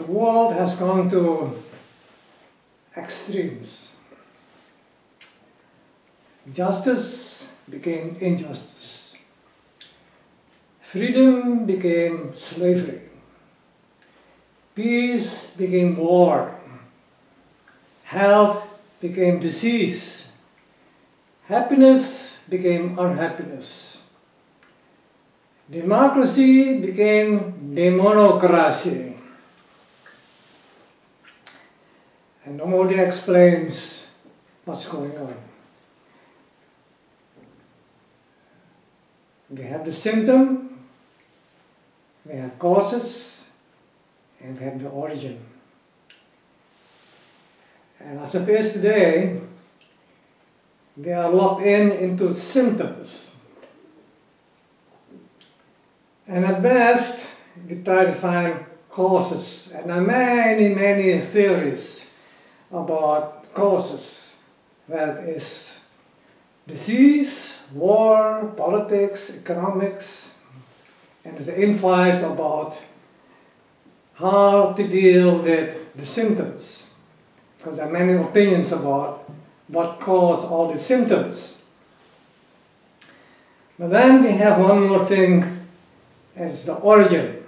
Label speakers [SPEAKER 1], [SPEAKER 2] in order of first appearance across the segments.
[SPEAKER 1] The world has gone to extremes. Justice became injustice. Freedom became slavery. Peace became war. Health became disease. Happiness became unhappiness. Democracy became demonocracy. And nobody explains what's going on. We have the symptom, we have causes, and we have the origin. And as it is today, we are locked into symptoms. And at best, we try to find causes. And there are many, many theories about causes. Well, it is disease, war, politics, economics, and there's infights about how to deal with the symptoms. Because there are many opinions about what caused all the symptoms. But then we have one more thing, it's the origin.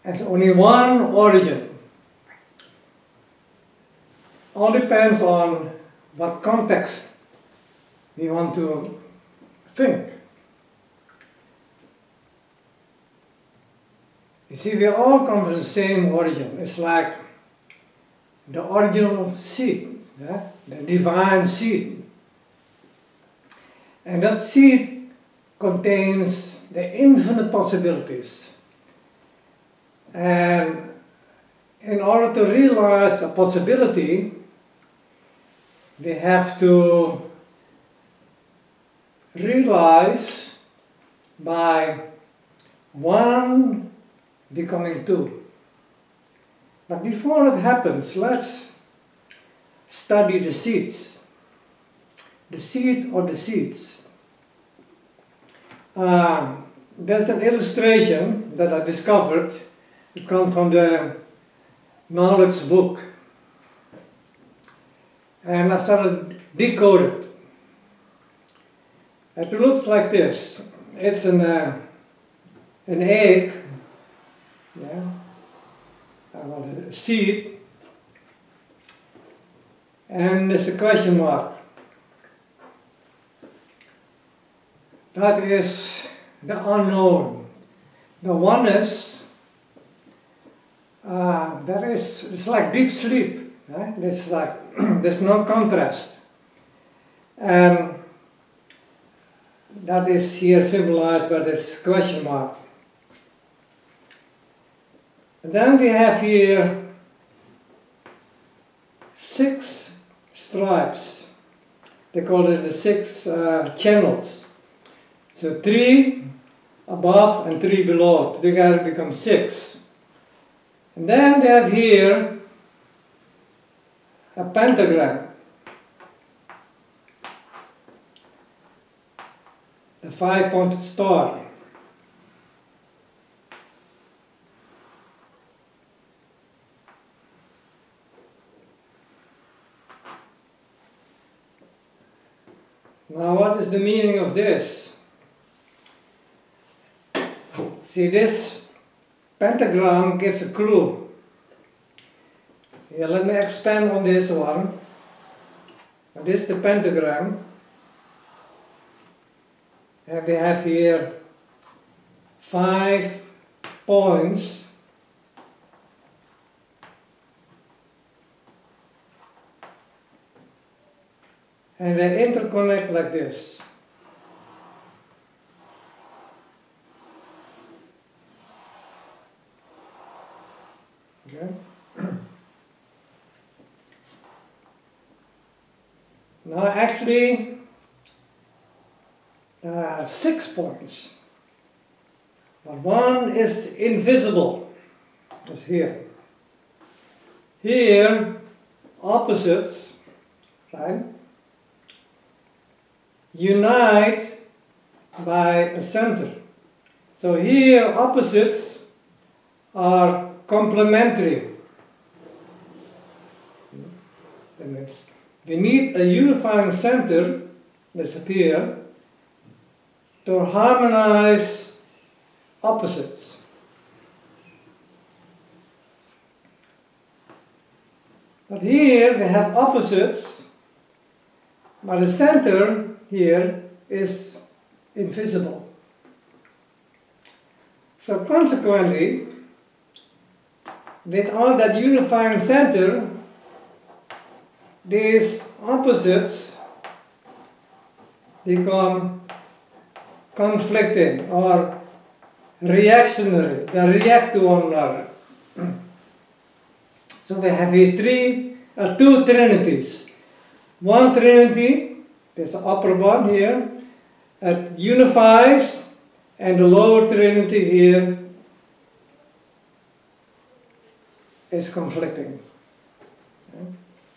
[SPEAKER 1] There's only one origin. All depends on what context we want to think. You see, we all come from the same origin. It's like the original seed, yeah? The divine seed. And that seed contains the infinite possibilities. And in order to realize a possibility, we have to realize by one becoming two. But before that happens, let's study the seeds. The seed or the seeds. There's an illustration that I discovered. It comes from the knowledge book. And I started decoding it. It looks like this. It's an egg, yeah, a seed, and there's a question mark. That is the unknown. The oneness, it's like deep sleep. Right? It's like there's no contrast, and that is here symbolized by this question mark. And then we have here 6 stripes. They call it the 6 channels. So 3 above and 3 below. Together become 6. And then they have here a pentagram. The 5-pointed star. Now, what is the meaning of this? See, this pentagram gives a clue. Here, let me expand on this one. This is the pentagram. And we have here 5 points. And they interconnect like this. Okay. Now actually, there are 6 points, but one is invisible. It's here. Here, opposites, right, unite by a center. So here, opposites are complementary. That means we need a unifying center, let's appear, to harmonize opposites. But here we have opposites, but the center here is invisible. So consequently, with all that unifying center, these opposites become conflicting or reactionary. They react to one another. So we have here two trinities. One trinity, there's the upper one here, it unifies, and the lower trinity here is conflicting.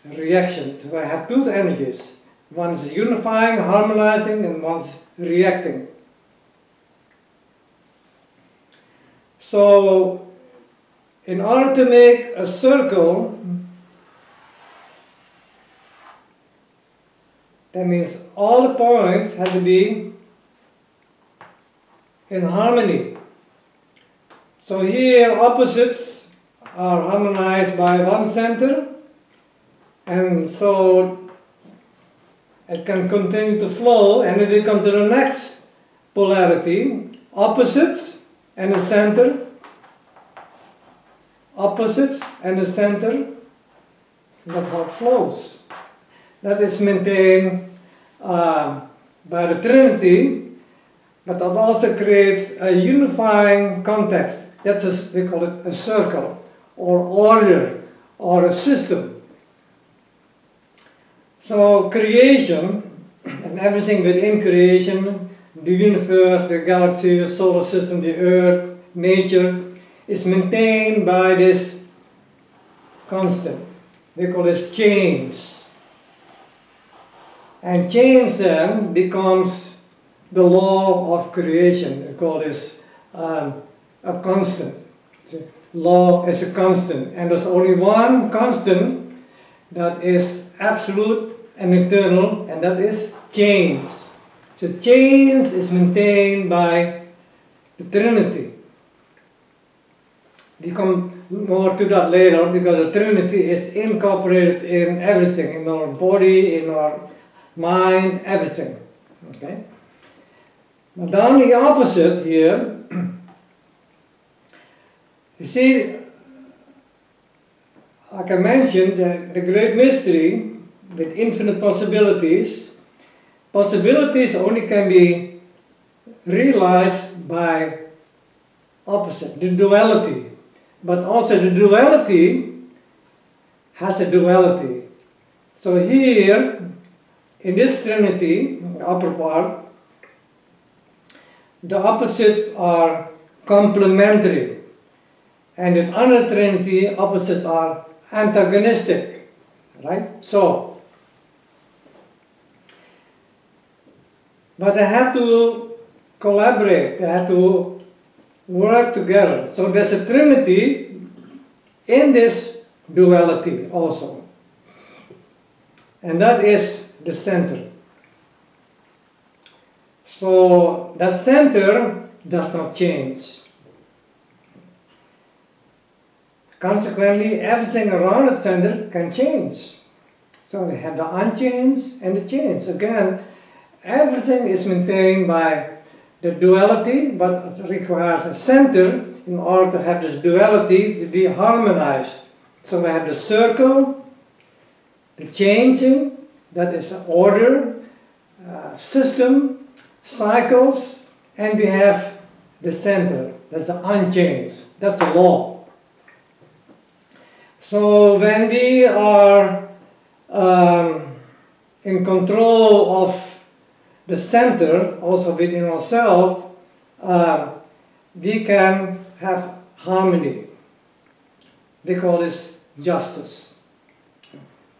[SPEAKER 1] Reaction. So I have two energies. One's unifying, harmonizing, and one's reacting. So, in order to make a circle, that means all the points have to be in harmony. So here opposites are harmonized by one center, and so it can continue to flow, and then we come to the next polarity, opposites and the center, opposites and the center. That's how it flows. That is maintained by the Trinity, but that also creates a unifying context. That's we call it a circle, or order, or a system. So creation, and everything within creation, the universe, the galaxy, the solar system, the earth, nature, is maintained by this constant. We call this change. And change then becomes the law of creation. We call this a constant. Law is a constant. And there's only one constant that is absolute and eternal, and that is change. So change is maintained by the Trinity. We come more to that later, because the Trinity is incorporated in everything, in our body, in our mind, everything. Okay? But down the opposite here, you see, like I mentioned, the great mystery with infinite possibilities. Possibilities only can be realized by opposite, the duality. But also the duality has a duality. So here, in this trinity, the upper part, the opposites are complementary. And in other trinity, opposites are antagonistic. Right? So, but they have to collaborate, they have to work together. So there's a trinity in this duality also. And that is the center. So that center does not change. Consequently, everything around the center can change. So we have the unchanged and the change. Again, everything is maintained by the duality, but it requires a center in order to have this duality to be harmonized. So we have the circle, the changing, that is order, system, cycles, and we have the center, that's the unchanged, that's the law. So when we are in control of the center, also within ourselves, we can have harmony. We call this justice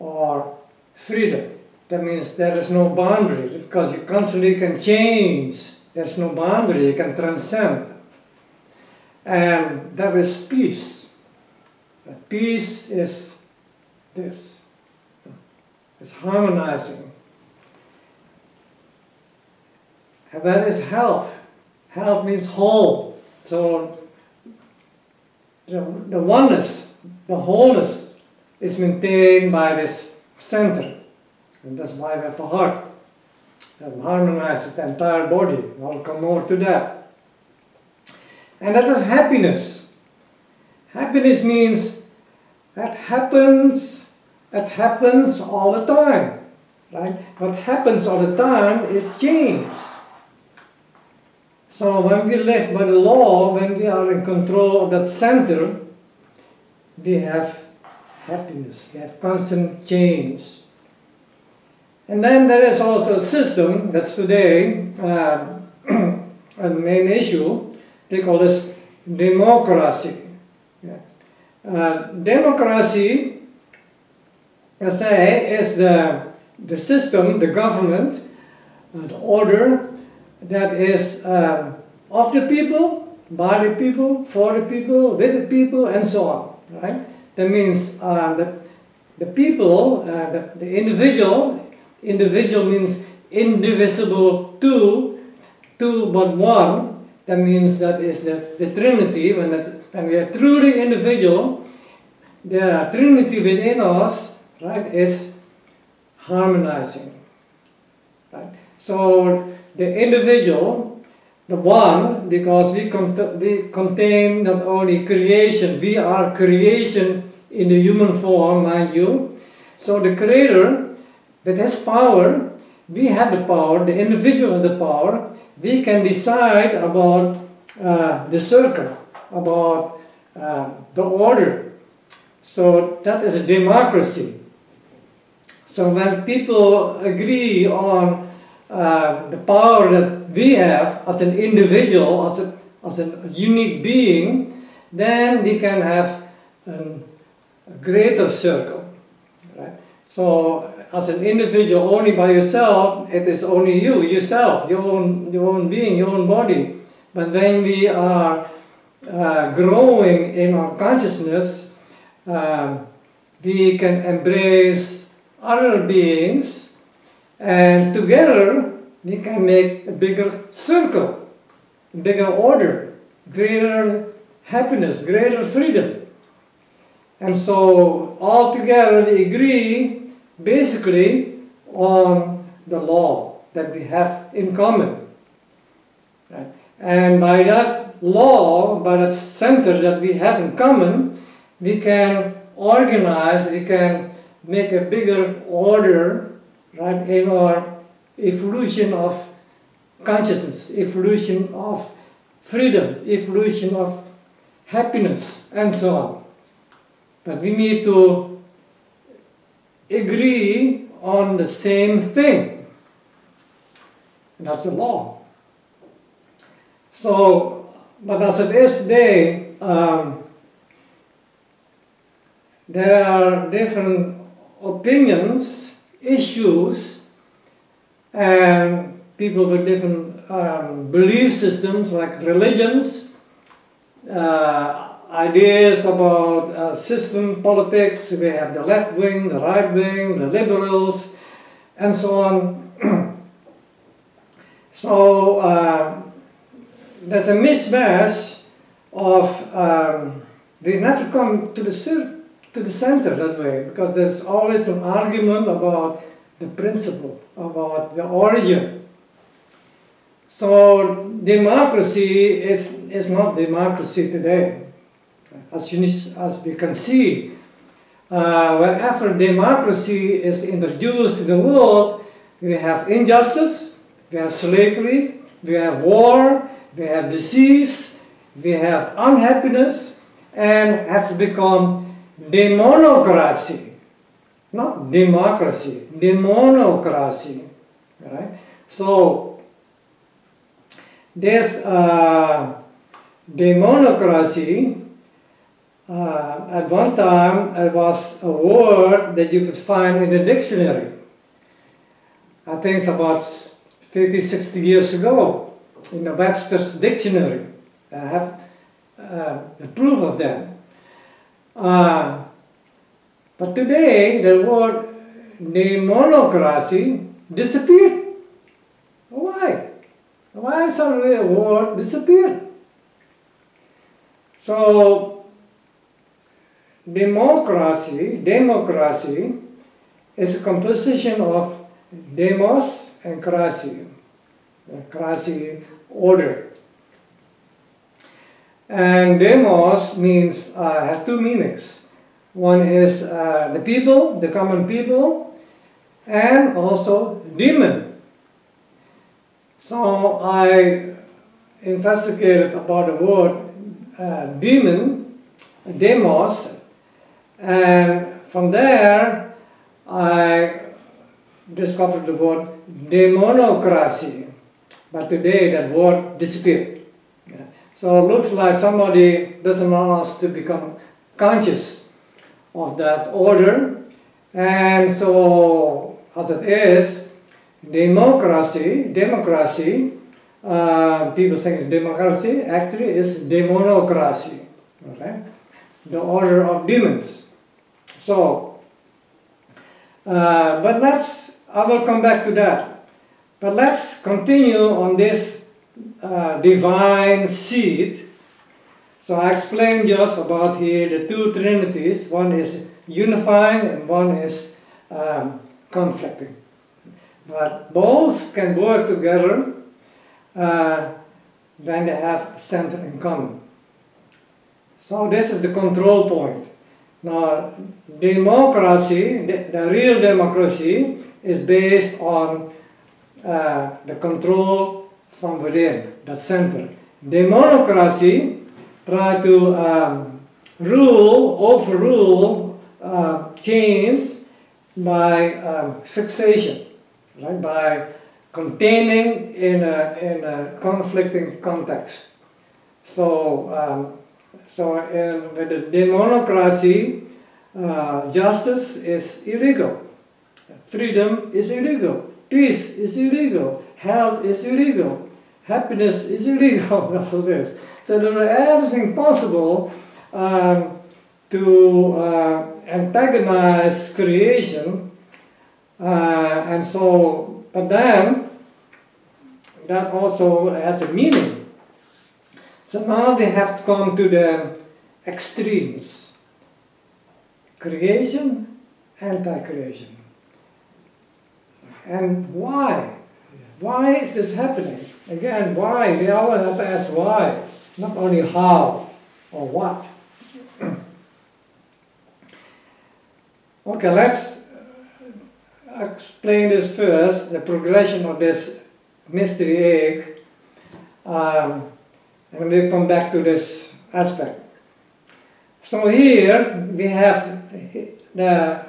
[SPEAKER 1] or freedom. That means there is no boundary, because you constantly can change. There's no boundary, you can transcend. And that is peace. Peace is this. It's harmonizing. And that is health. Health means whole. So the oneness, the wholeness is maintained by this center. And that's why we have a heart that harmonizes the entire body. I'll come more to that. And that is happiness. Happiness means that happens all the time. Right? What happens all the time is change. So when we live by the law, when we are in control of that center, we have happiness, we have constant change. And then there is also a system that's today a main issue. They call this democracy. Democracy, I say, is the system, the government, the order that is of the people, by the people, for the people, with the people, and so on. Right? That means that the people, the individual means indivisible two but one. That means that is the Trinity. When we are truly individual, the Trinity within us, right, is harmonizing. Right? So the individual, the one, because we contain not only creation, we are creation in the human form, mind you. So the Creator, with His power, we have the power, the individual has the power, we can decide about the circle, about the order. So that is a democracy. So when people agree on the power that we have as an individual, as a unique being, then we can have a greater circle. Right? So as an individual only by yourself, it is only yourself, your own being, your own body. But when we are growing in our consciousness, we can embrace other beings, and together we can make a bigger circle, a bigger order, greater happiness, greater freedom. And so all together we agree basically on the law that we have in common. Right? And by that law, by that center that we have in common, we can organize, we can make a bigger order, right, in our evolution of consciousness, evolution of freedom, evolution of happiness, and so on. But we need to agree on the same thing. That's the law. So, but as it is today, there are different opinions, issues, and people with different belief systems like religions, ideas about system politics. We have the left wing, the right wing, the liberals, and so on. So there's a mismatch of we never come to the center that way, because there's always an argument about the principle, about the origin. So democracy is not democracy today. As we can see, wherever democracy is introduced to the world, we have injustice, we have slavery, we have war, we have disease, we have unhappiness, and has become demonocracy. Not democracy, demonocracy. Right? So this demonocracy, at one time, it was a word that you could find in the dictionary. I think it's about 50, 60 years ago, in the Webster's dictionary. I have the proof of that. But today, the word demonocracy disappeared. Why? Why suddenly a word disappeared? So, democracy is a composition of demos and cracy. Cracy, order. And demos means, has two meanings. One is the people, the common people, and also demon. So I investigated about the word demon, demos, and from there I discovered the word demonocracy. But today that word disappeared. So it looks like somebody doesn't want us to become conscious of that order. And so, as it is, democracy, people think it's democracy, actually it's demonocracy, okay? The order of demons. So, I will come back to that. But let's continue on this divine seed. So I explained just about here the two trinities. One is unifying and one is conflicting. But both can work together when they have center in common. So this is the control point. Now, democracy, the real democracy, is based on the control from within, the center. Demonocracy try to overrule change by fixation, right? By containing in a conflicting context. So, with the demonocracy, justice is illegal, freedom is illegal, peace is illegal, health is illegal, happiness is illegal. That's what it is. So there is everything possible to antagonize creation, and so, but then that also has a meaning. So now they have to come to the extremes. Creation, anti-creation. And why? Why is this happening? Again, why? We always have to ask why, not only how or what. Okay, let's explain this first, the progression of this mystery egg, and we'll come back to this aspect. So here we have the,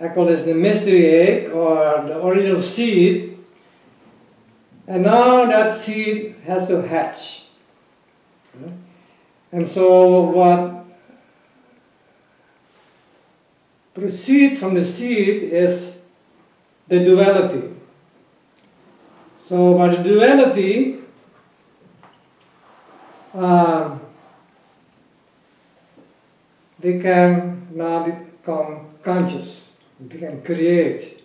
[SPEAKER 1] I call this the mystery egg or the original seed, and now that seed has to hatch. And so what proceeds from the seed is the duality. So by the duality, we can now become conscious, we can create.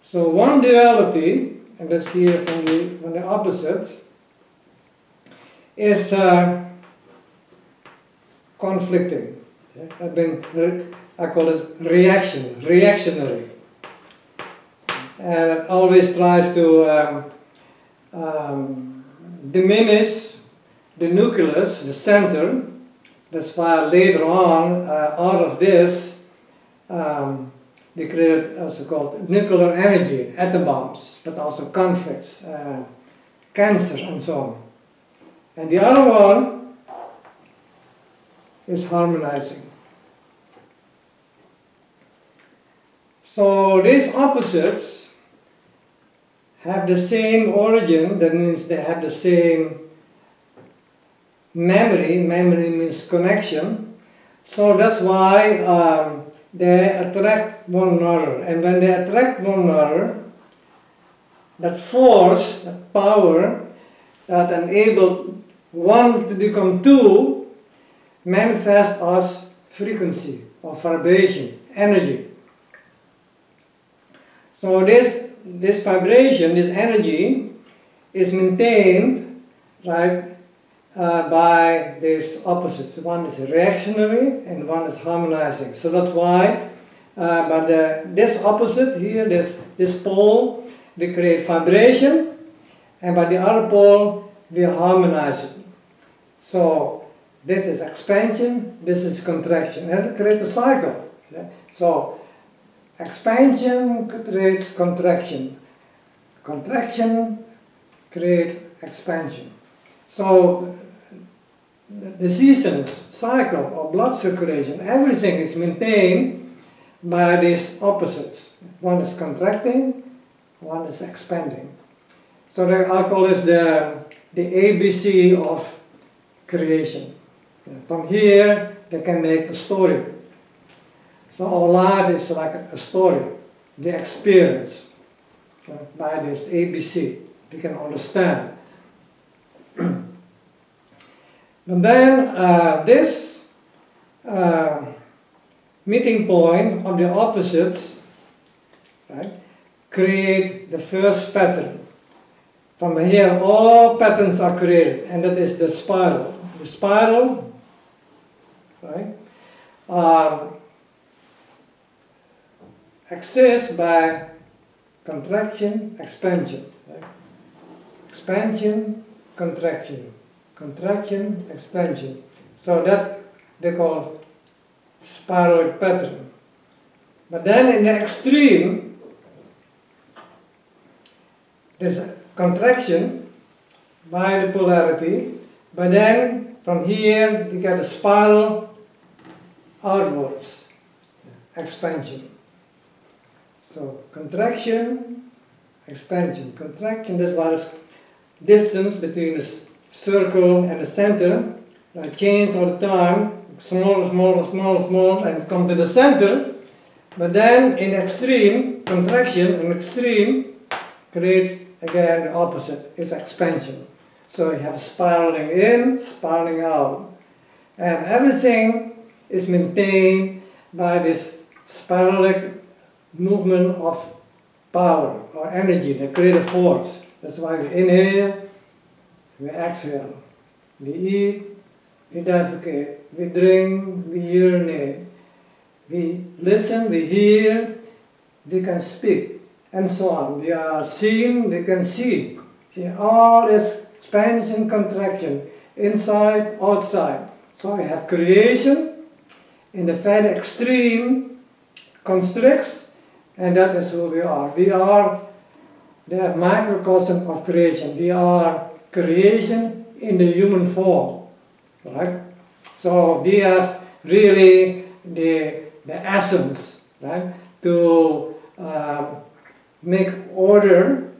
[SPEAKER 1] So one duality, and that's here from the opposite, is conflicting. I call it reactionary. And it always tries to diminish the nucleus, the center. That's why later on, out of this, they created also called nuclear energy, atom bombs, but also conflicts, cancer, and so on. And the other one is harmonizing. So these opposites have the same origin, that means they have the same memory. Memory means connection. So that's why they attract one another. And when they attract one another, that force, that power that enabled one to become two manifests as frequency or vibration, energy. So this vibration, this energy, is maintained, right, by these opposites. One is reactionary and one is harmonizing. So that's why, but this opposite here, this pole, we create vibration, and by the other pole, we harmonize it. So this is expansion, this is contraction, and it creates a cycle. Okay? So expansion creates contraction, contraction creates expansion. So the seasons, cycle of blood circulation, everything is maintained by these opposites. One is contracting, one is expanding. So I call this the ABC of creation. From here, they can make a story. So our life is like a story, the experience by this ABC. We can understand. And then this meeting point of the opposites, right, create the first pattern. From here, all patterns are created, and that is the spiral. The spiral, right, exists by contraction, expansion. Right? Expansion, contraction. Contraction, expansion. So that they call spiral pattern. But then in the extreme, there's a contraction by the polarity, but then from here we get a spiral outwards, expansion. So contraction, expansion, contraction, that's why there's distance between the circle and the center, change all the time, smaller, smaller, smaller, smaller, and come to the center. But then in extreme, contraction and extreme creates again the opposite, is expansion. So you have spiraling in, spiraling out. And everything is maintained by this spiralic movement of power or energy, the creative force. That's why we inhale, we exhale, we eat, we defecate, we drink, we urinate, we listen, we hear, we can speak, and so on. We are seeing, we can see. See, all this expansion, contraction, inside, outside. So we have creation, in the very extreme constricts, and that is who we are. We are the microcosm of creation. We are creation in the human form, right? So we have really the essence, right, to make order.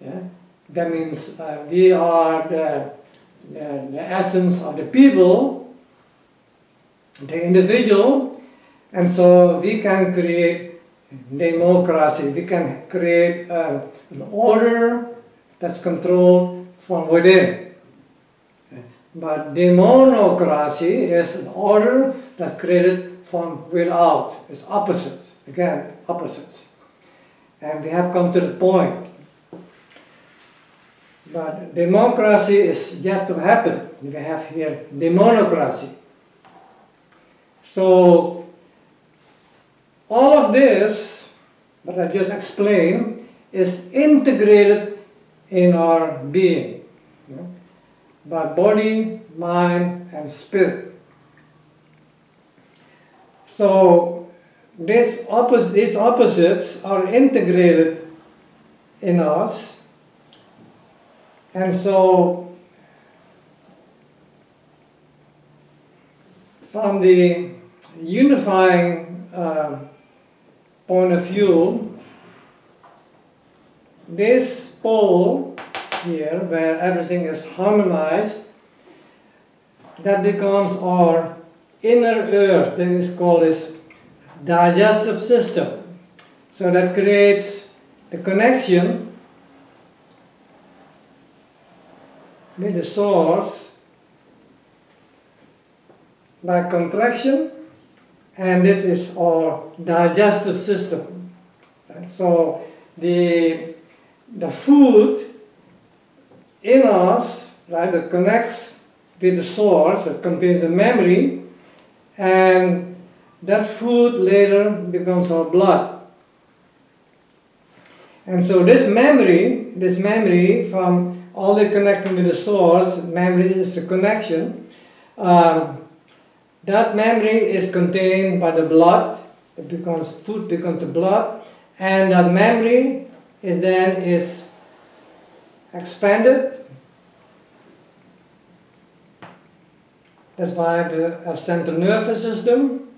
[SPEAKER 1] Yeah? That means we are the essence of the people, the individual, and so we can create democracy. We can create an order that's controlled from within. But demonocracy is an order that's created from without. It's opposite. Again, opposites. And we have come to the point. But democracy is yet to happen. We have here demonocracy. So all of this, what I just explained, is integrated in our being. You know, by body, mind, and spirit. So these opposites are integrated in us, and so from the unifying point of view, this pole here, where everything is harmonized, that becomes our inner earth. That is called this digestive system. So that creates the connection with the source by contraction, and this is our digestive system. Right? So the food in us, right, that connects with the source, that contains a memory, and that food later becomes our blood. And so this memory from all the connecting with the source, memory is a connection. That memory is contained by the blood. It becomes food, becomes the blood, and that memory is expanded. That's why the central nervous system,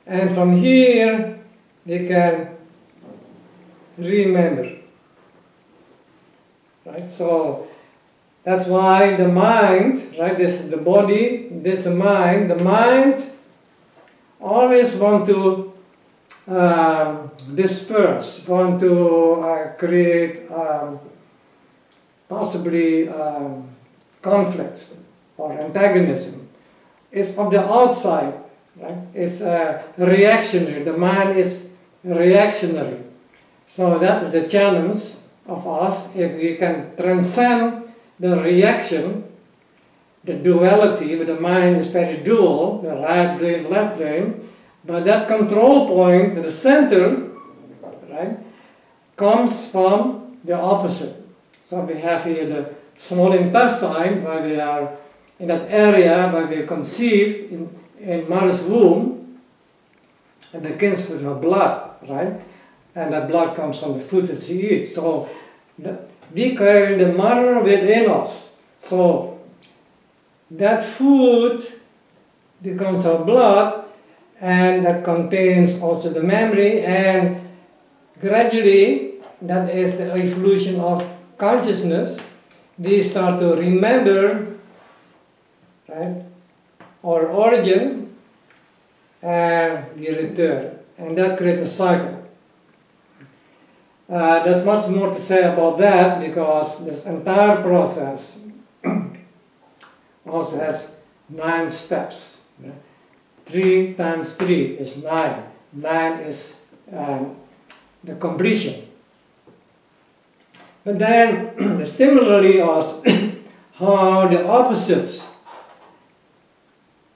[SPEAKER 1] and from here we can remember. Right? So that's why the mind, right? This is the body, this is the mind. The mind always want to disperse, want to create possibly conflicts or antagonism. It's on the outside, right? It's reactionary. The mind is reactionary. So that is the challenge of us. If we can transcend the reaction, the duality, where the mind is very dual, the right brain, left brain, but that control point, the center, right, comes from the opposite. So we have here the small intestine, where we are in that area where we are conceived in mother's womb, and it begins with her blood, right? And that blood comes from the food that she eats. So we carry the mother within us. So that food becomes our blood, and that contains also the memory, and gradually, that is the evolution of consciousness, we start to remember, right, our origin, and we return, and that creates a cycle. There's much more to say about that, because this entire process also has 9 steps. 3 times 3 is 9. 9 is the completion. But then, similarly, also how the opposites,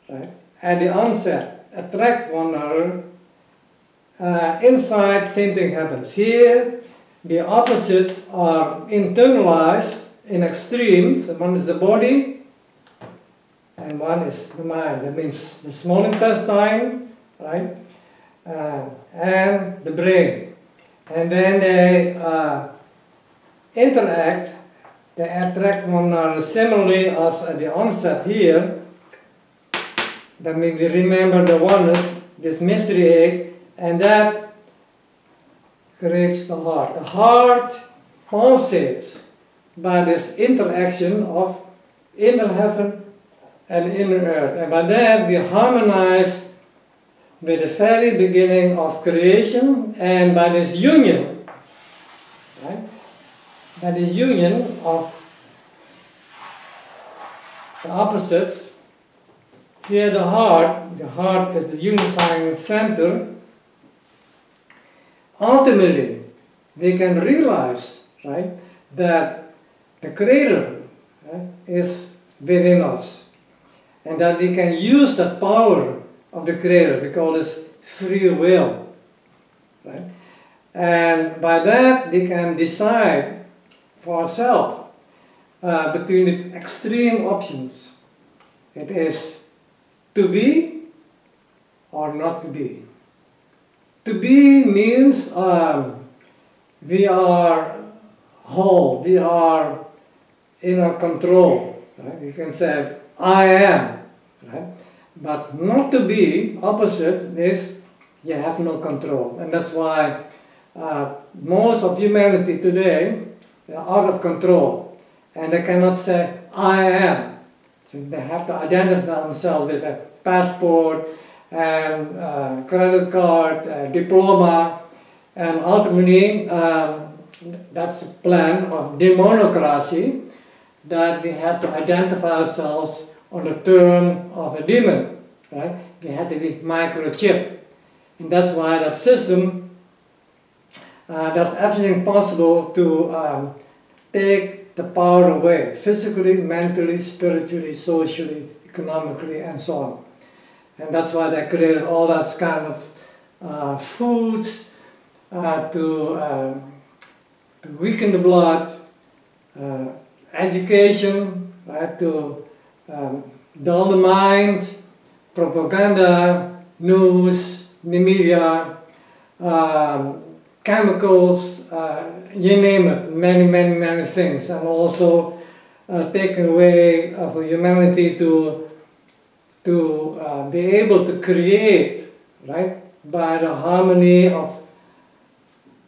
[SPEAKER 1] right, at the onset attract one another. Inside, same thing happens. Here, the opposites are internalized in extremes. One is the body, and one is the mind. That means the small intestine, right, and the brain. And then they interact, they attract one another similarly as at the onset here. That means we remember the oneness, this mystery egg, and that creates the heart. The heart pulsates by this interaction of inner heaven and inner earth. And by that we harmonize with the very beginning of creation, and by this union, right? By this union of the opposites, here the heart is the unifying center. Ultimately, we can realize, right, that the Creator, right, is within us, and that we can use that power of the Creator. We call this free will, right? And by that, we can decide for ourselves between the extreme options. It is to be or not to be. To be means we are whole, we are in our control. Right? You can say, I am. Right? But not to be, opposite, is you have no control. And that's why most of humanity today, they are out of control. And they cannot say, I am. So they have to identify themselves with a passport, and credit card, diploma, and ultimately that's the plan of Demonocracy, that we have to identify ourselves on the term of a demon, right? We have to be microchipped, and that's why that system does everything possible to take the power away, physically, mentally, spiritually, socially, economically, and so on. And that's why they created all that kind of foods to weaken the blood, education, right, to dull the mind, propaganda, news, the media, chemicals, you name it, many things, and also taking away for humanity to be able to create, right, by the harmony of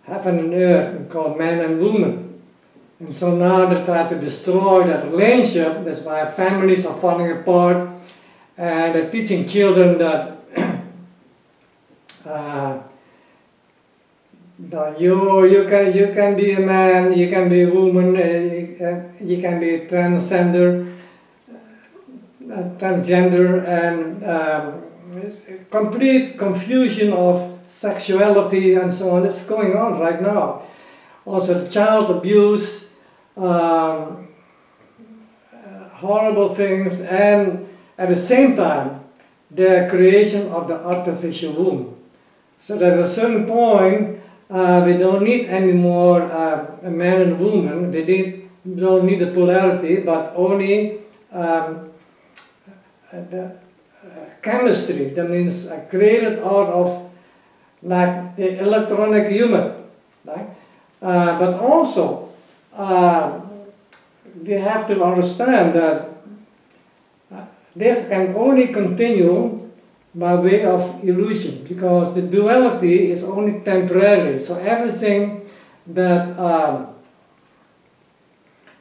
[SPEAKER 1] heaven and earth, called man and woman. And so now they try to destroy that relationship. That's why families are falling apart, and they're teaching children that you can be a man, you can be a woman, you can be transgender, and it's a complete confusion of sexuality and so on. It's going on right now. Also the child abuse, horrible things, and at the same time the creation of the artificial womb. So that at a certain point we don't need any more a man and woman. We don't need the polarity, but only the chemistry. That means created out of like the electronic human, right? But also we have to understand that this can only continue by way of illusion, because the duality is only temporary. So everything that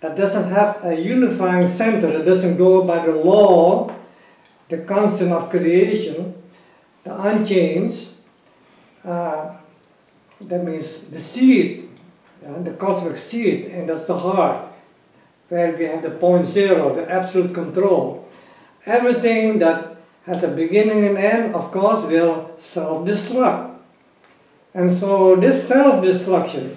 [SPEAKER 1] that doesn't have a unifying center, that doesn't go by the law, the constant of creation, the unchanged, that means the seed, the cosmic seed, and that's the heart, where we have the point zero, the absolute control. Everything that has a beginning and end, of course, will self-destruct. And so this self-destruction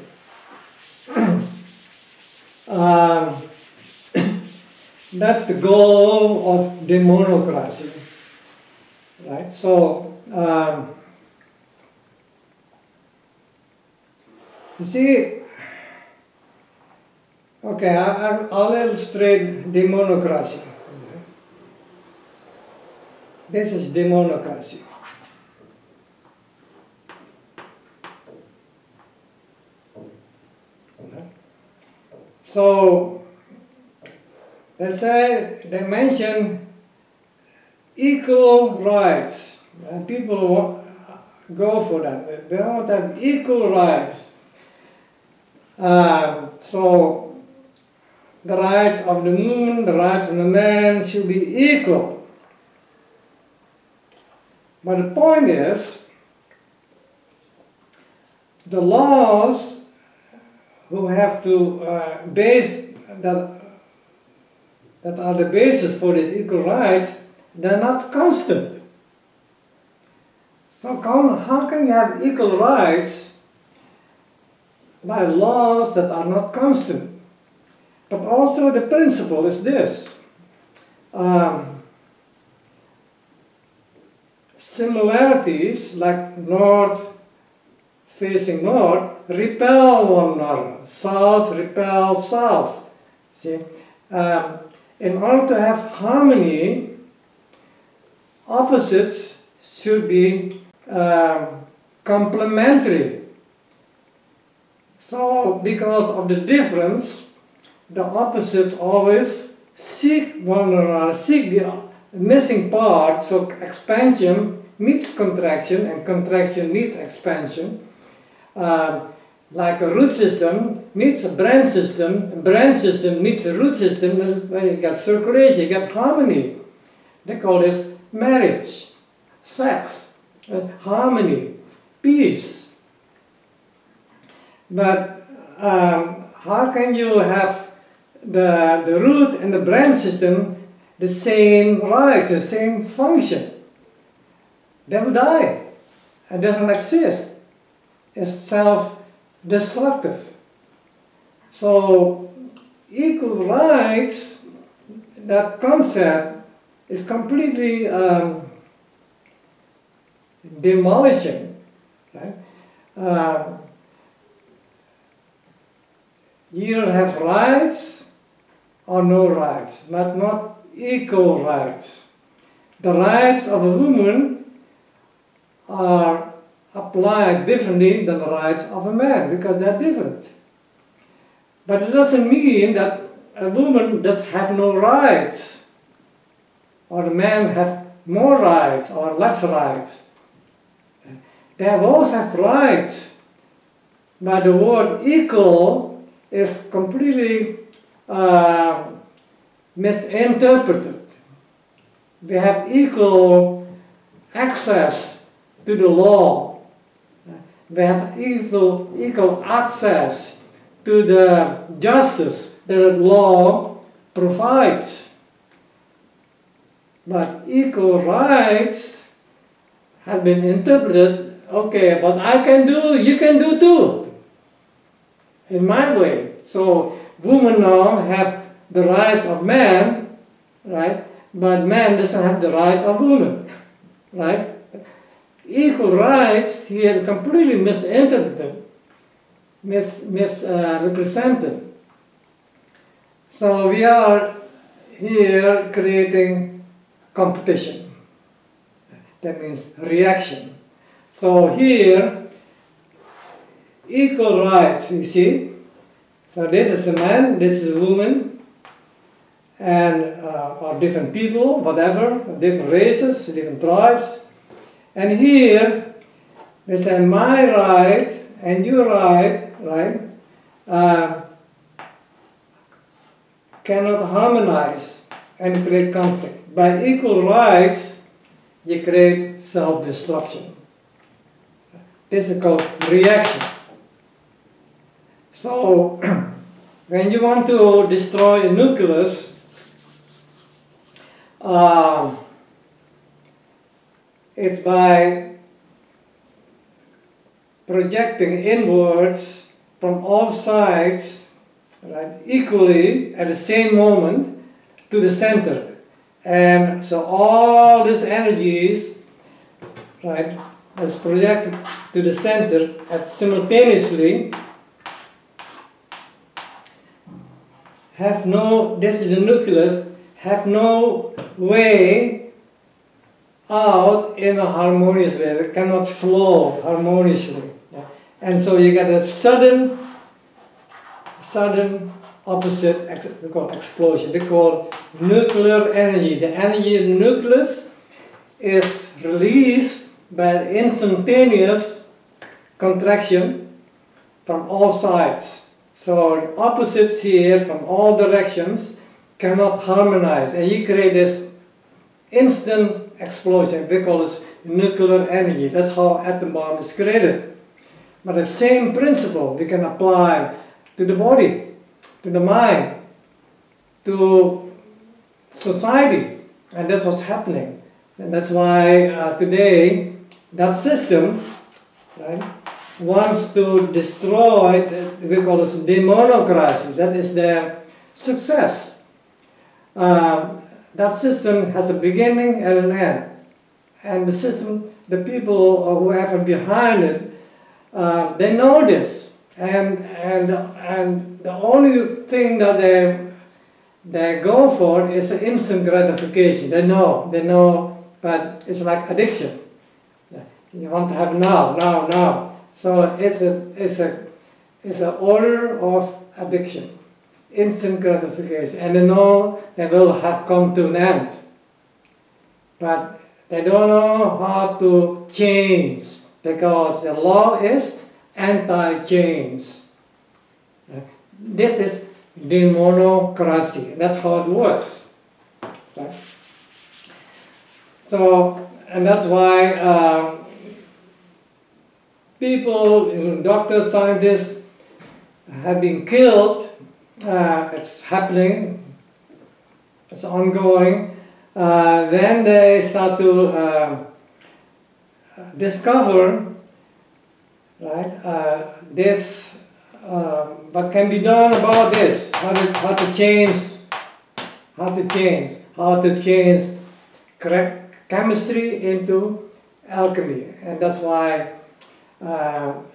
[SPEAKER 1] that's the goal of demonocracy, right? So you see, okay, I'll illustrate demonocracy. This is demonocracy. So they mention equal rights, and people go for that. They want to have equal rights. So the rights of the woman, the rights of the man should be equal. But the point is, the laws who have to base that are the basis for these equal rights, they're not constant. So how can you have equal rights by laws that are not constant? But also the principle is this. Similarities, like north facing north, repel one another. South repels south. See, in order to have harmony, opposites should be complementary. So, because of the difference, the opposites always seek one another, seek the missing part. So expansion needs contraction, and contraction needs expansion. Like a root system needs a branch system needs a root system. That's why you get circulation, you get harmony. They call this marriage, sex, harmony, peace. But how can you have the root and the branch system the same rights, the same function? They will die. It doesn't exist. It's destructive. So equal rights, that concept is completely demolishing. Right? You either have rights or no rights, but not equal rights. The rights of a woman are applied differently than the rights of a man because they're different. But it doesn't mean that a woman does have no rights or a man have more rights or less rights. They both have rights, but the word equal is completely misinterpreted. They have equal access to the law. They have equal access to the justice that the law provides. But equal rights have been interpreted, okay, but I can do, you can do too, in my way. So women now have the rights of man, right? But man doesn't have the right of woman, right? Equal rights here is completely misinterpreted, misrepresented. So we are here creating competition. That means reaction. So here, equal rights, you see. So this is a man, this is a woman, and or different people, whatever, different races, different tribes. And here, they say my right and your right, cannot harmonize and create conflict. By equal rights, you create self-destruction. This is called reaction. So, when you want to destroy a nucleus, it's by projecting inwards from all sides, right, equally at the same moment to the center. And so all these energies, right, is projected to the center and simultaneously have no, this is the nucleus, have no way out in a harmonious way. It cannot flow harmoniously. Yeah. And so you get a sudden opposite, we call explosion. We call nuclear energy. The energy in the nucleus is released by an instantaneous contraction from all sides. So the opposites here from all directions cannot harmonize, and you create this instant explosion. We call it nuclear energy. That's how atom bomb is created. But the same principle we can apply to the body, to the mind, to society, and that's what's happening. And that's why today that system, right, wants to destroy, we call this demonocracy. That is their success. That system has a beginning and an end. And the system, the people or whoever behind it, they know this. And the only thing that they go for is an instant gratification. They know, but it's like addiction. You want to have now. So it's an order of addiction, instant gratification, and they know they will have come to an end, but they don't know how to change because the law is anti-change. This is demonocracy. That's how it works. Right? So, and that's why people, doctors, scientists have been killed. It's happening. It's ongoing. Then they start to discover, right, this what can be done about this? How to change correct chemistry into alchemy, and that's why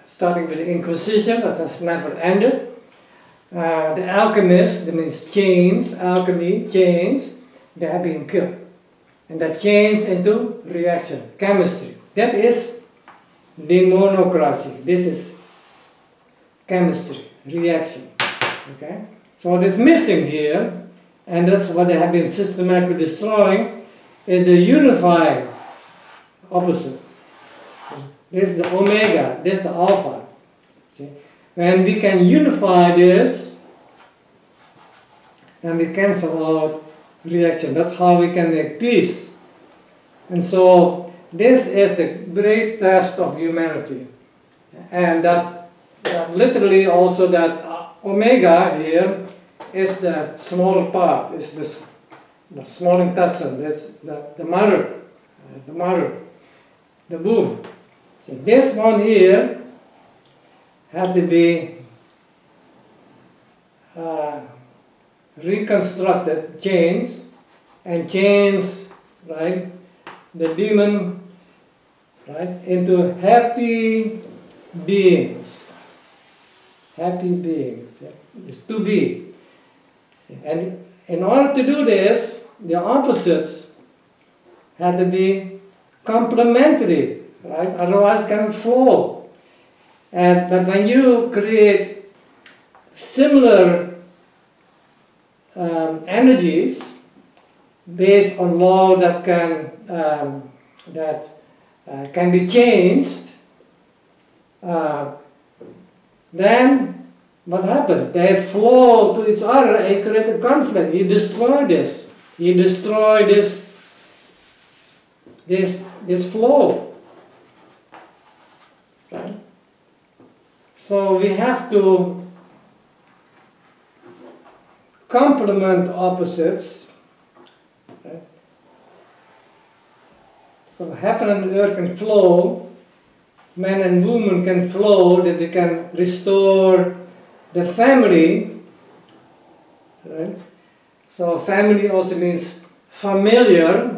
[SPEAKER 1] starting with the Inquisition, that has never ended. The alchemists, that means chains, alchemy, chains, they have been killed. And that change into reaction, chemistry. That is demonocracy. This is chemistry, reaction. Okay? So what is missing here, and that's what they have been systematically destroying, is the unifying opposite. This is the omega, this is the alpha. See? When we can unify this, and we cancel out reaction. That's how we can make peace. And so this is the great test of humanity. And that literally also that omega here is the smaller part, is this the small intestine, that's the mother, the womb. So this one here had to be reconstructed, chains, right, the demon, right, into happy beings. Happy beings. It's to be. And in order to do this, the opposites had to be complementary, right? Otherwise it cannot flow. But when you create similar energies based on law that can be changed, then what happened? They flow to each other and create a conflict. You destroy this. You destroy this flow. Right? So we have to complement opposites. Right? So heaven and earth can flow, man and woman can flow, that we can restore the family. Right? So family also means familiar.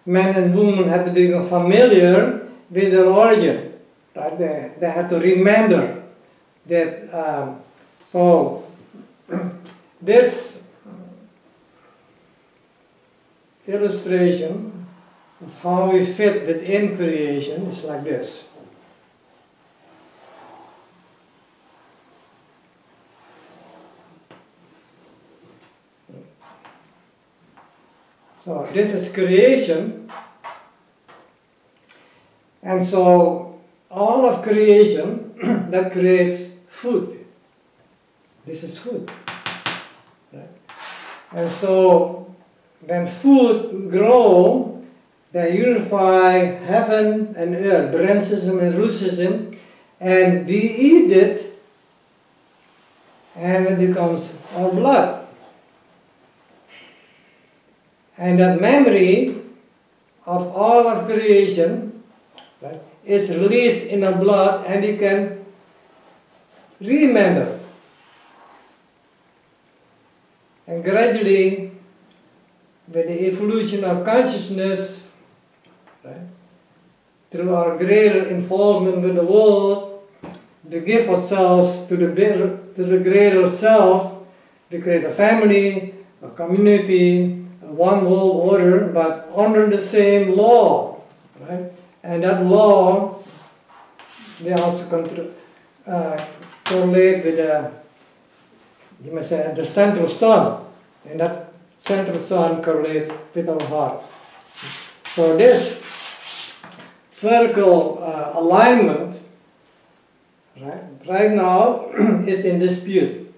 [SPEAKER 1] Man and woman have to become familiar with their origin. Right? They have to remember that. So this illustration of how we fit within creation is like this. So this is creation, and so all of creation that creates food. This is food. Right? And so when food grow, they unify heaven and earth, brain system and root system, and we eat it, and it becomes our blood. And that memory of all of creation, right, is released in our blood, and you can remember. And gradually, with the evolution of consciousness, right, through our greater involvement with the world, we give ourselves to the greater self. We create a family, a community, one world order, but under the same law, right? And that law, they also correlate with you may say, the central sun, and that central sun correlates with our heart. So this vertical alignment, right now is in dispute.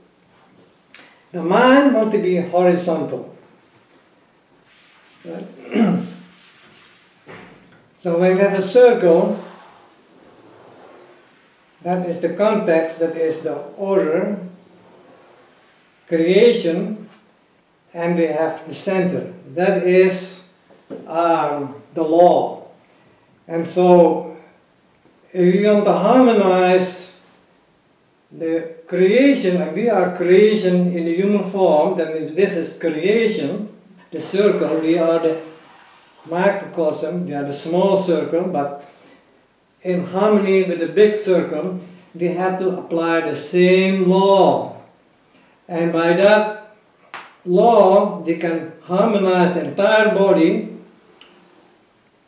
[SPEAKER 1] The mind wants to be horizontal. Right? So when we have a circle, that is the context, that is the order, creation, and we have the center. That is the law. And so if you want to harmonize the creation, and we are creation in the human form, that means this is creation, the circle, we are the microcosm, we are the small circle, but in harmony with the big circle, we have to apply the same law. And by that law, we can harmonize the entire body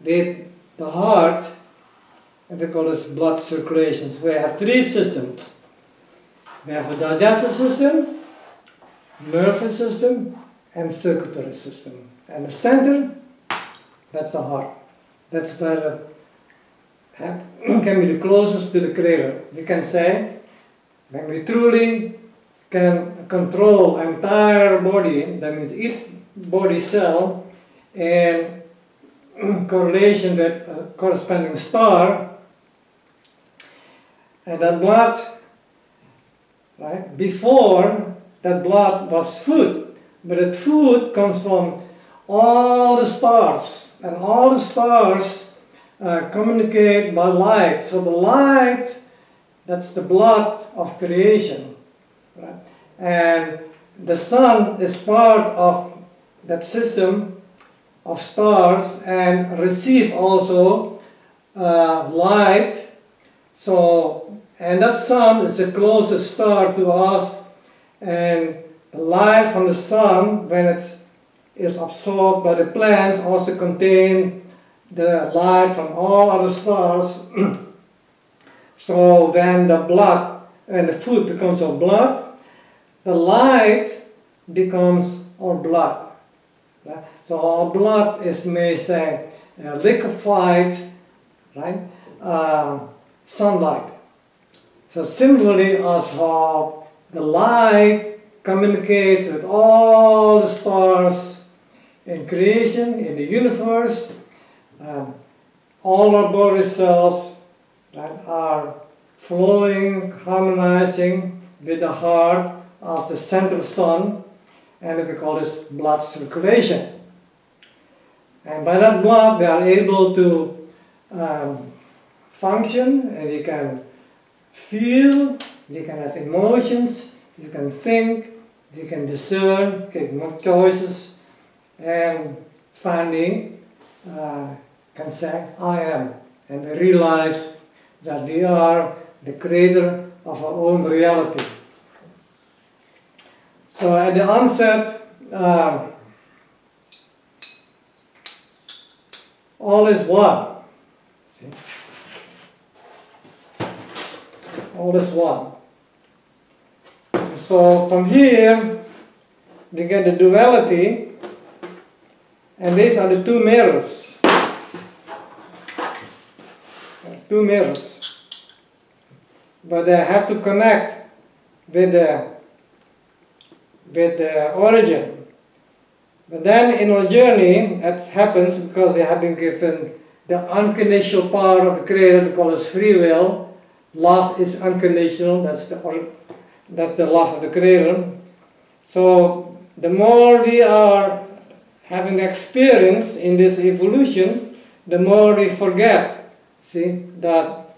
[SPEAKER 1] with the heart, and we call this blood circulation. So we have three systems. We have a digestive system, nervous system, and circulatory system. And the center, that's the heart. That's where the can be the closest to the creator. We can say, when we truly can control entire body, that means each body cell in correlation with a corresponding star, and that blood, right, before that blood was food, but that food comes from all the stars, and all the stars communicate by light. So the light, that's the blood of creation, right? And the sun is part of that system of stars and receive also light. So, and that sun is the closest star to us, and the light from the sun, when it is absorbed by the plants, also contain the light from all other stars. So when the blood and the food becomes our blood, the light becomes our blood. Right? So our blood is, may say, liquefied, right, sunlight. So similarly as how the light communicates with all the stars in creation, in the universe, all our body cells, right, are flowing, harmonizing with the heart as the central sun, and we call this blood circulation. And by that blood we are able to function, and we can feel, we can have emotions, we can think, we can discern, take more choices, and finally can say, I am. And we realize that we are the creator of our own reality. So at the onset, all is one. See? All is one. So from here, we get the duality, and these are the two mirrors. Two mirrors, but they have to connect with the origin. But then in our journey, that happens because we have been given the unconditional power of the Creator, we call it free will. Love is unconditional, that's the love of the Creator. So the more we are having experience in this evolution, the more we forget, see, that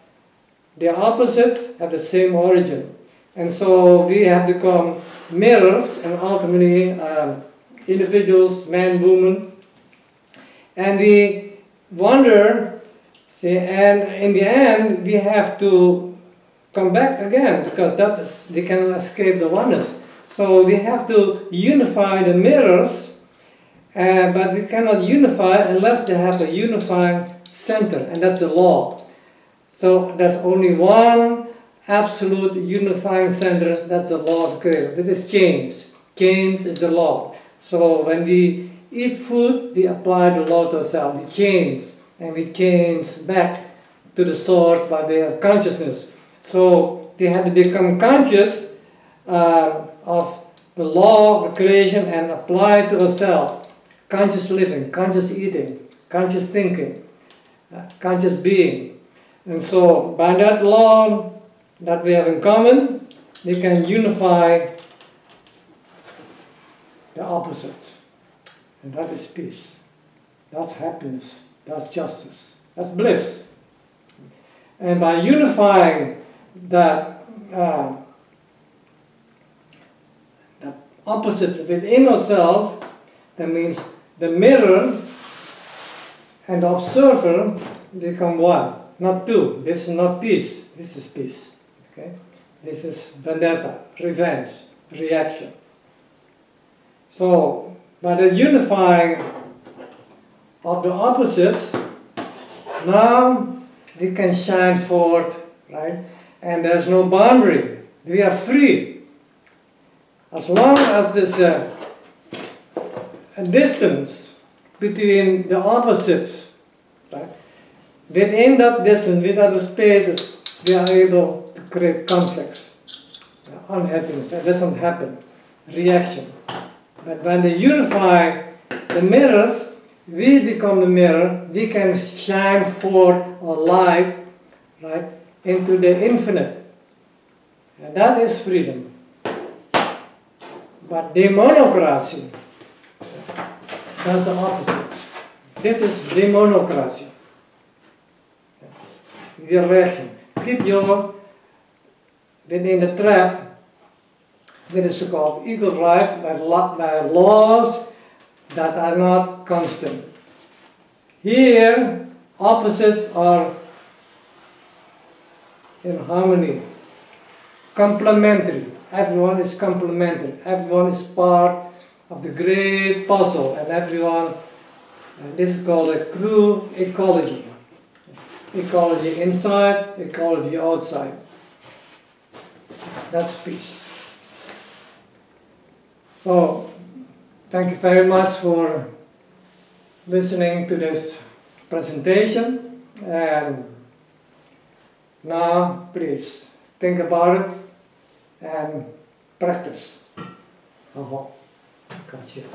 [SPEAKER 1] the opposites have the same origin. And so we have become mirrors, and ultimately individuals, man, woman, and we wonder, see, and in the end we have to come back again, because that is, we cannot escape the oneness. So we have to unify the mirrors, but we cannot unify unless they have a unifying center, and that's the law. So there's only one absolute unifying center, that's the law of the Creator. That is change. Change is the law. So when we eat food, we apply the law to ourselves. We change, and we change back to the source by way of consciousness. So we have to become conscious of the law of creation and apply it to ourselves. Conscious living, conscious eating, conscious thinking, conscious being. And so by that law that we have in common, we can unify the opposites. And that is peace. That's happiness. That's justice. That's bliss. And by unifying that opposites within ourselves, that means the mirror and the observer become one, not two. This is not peace, this is peace. Okay? This is vendetta, revenge, reaction. So, by the unifying of the opposites, now we can shine forth, right? And there's no boundary. We are free. As long as there's a distance between the opposites, right? Within that distance, within the spaces, we are able to create conflicts, unhappiness. That doesn't happen. Reaction. But when they unify the mirrors, we become the mirror. We can shine forth our light, right, into the infinite. And that is freedom. But demonocracy, that's the opposite. This is demonocracy. Weerleggen. Keep you within the trap with the so-called equal rights by laws that are not constant. Here, opposites are in harmony, complementary. Everyone is complementary. Everyone is part of the great puzzle, and everyone, and this is called a true ecology. Ecology inside, ecology outside. That's peace. So, thank you very much for listening to this presentation, and now please think about it and practice. Gracias.